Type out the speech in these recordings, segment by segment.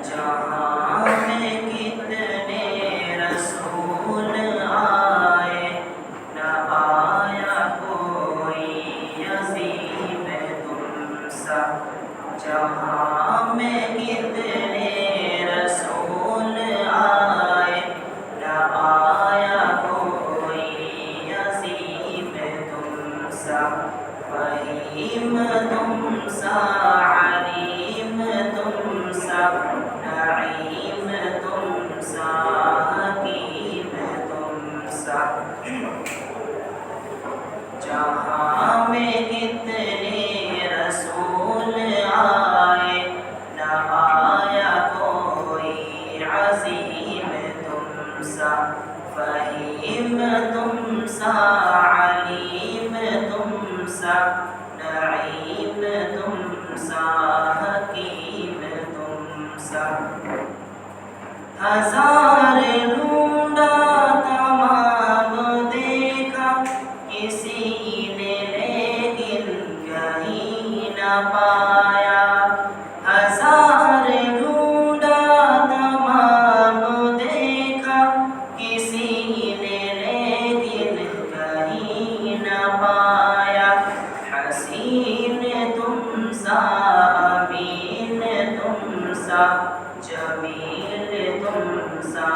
جہاں میں کتنے رسول آئے، نہ آیا کوئی عظیم تم سا۔ جہاں میں کتنے رسول آئے، نہ آیا کوئی عظیم تم سا۔ فہیم تم سا، علیم تم سا، نعیم تم سا، حکیم تم سا۔ جہاں میں کتنے رسول آئے، نہ آیا کوئی عظیم تم سا۔ فہیم تم سا، علیم تم سا، نعیم تم سا، حکیم تم سا۔ ہزار ڈھونڈا تمام دیکھا، کسی نے لیکن کہیں نہ پایا۔ ہزار ڈھونڈا تمام دیکھا، کسی نے لیکن کہیں نہ پایا۔ حسین تم سا، امین تم سا، جمیل تم سا،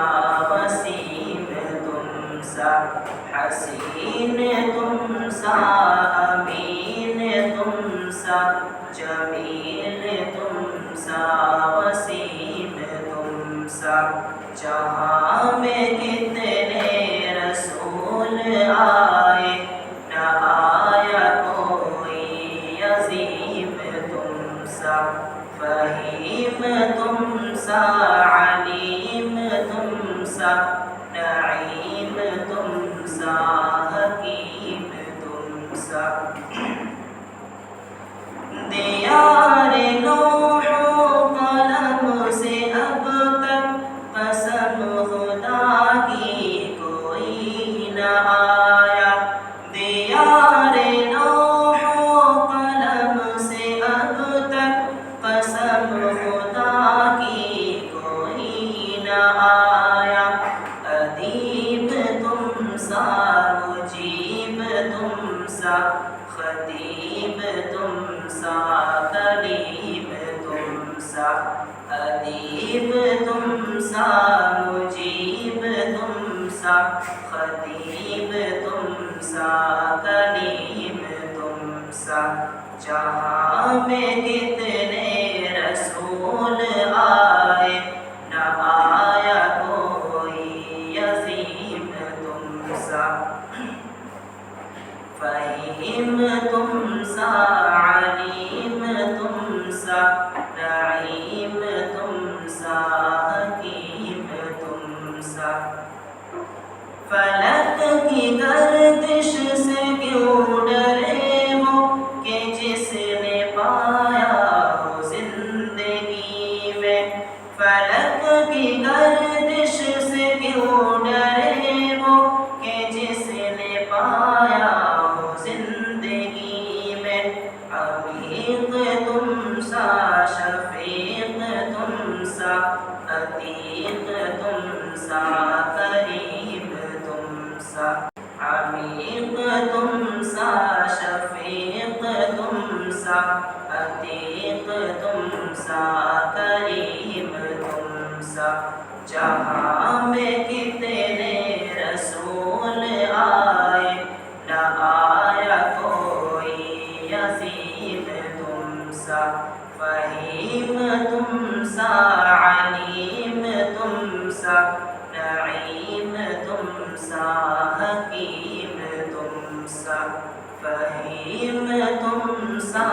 وسیم تم سا۔ حسین تم سا، امین تم سا، جمیل تم سا، وسیم تم سا۔ جہاں میں کتنے رسول آئے، نہ آیا کوئی عظیم تم سا۔ فہیم تم سا، علیم تم سا، نعیم تم سا، حکیم تم سا۔ دیار لوح و قلم سے اب تک قسم خدا کی کوئی نہ آیا۔ دیار لوح و قلم سے اب تک قسم خدا کی کوئی نہ آیا۔ ادیب تم سا، مجیب تم سا، خطیب تم سا، کلیم تم سا۔ ادیب تم سا، مجیب تم سا، خطیب تم سا، کلیم تم سا۔ جہاں میں کتنے رسول آئے، نہ آیا کوئی عظیم تم سا۔ فہیم تم سا، علیم تم سا، نعیم تم سا، حکیم تم سا۔ فلک کی گردش سے کیوں ڈرے وہ، کہ جس نے پایا ہو زندگی میں۔ فلک کی گردش سے کیوں ڈرے وہ، کہ جس نے پایا ہو زندگی میں۔ عمیق تم سا، شفیق تم سا، عتیق تم سا، کریم تم سا۔ عمیق تم سا، شفیق تم سا، عتیق تم سا، کریم تم سا۔ جہاں میں کتنے رسول آئے، نہ آیا کوئی عظیم تم سا۔ فہیم تم سا، علیم تم سا، نعیم تم سا، حکیم تم سا۔ فہیم تم سا،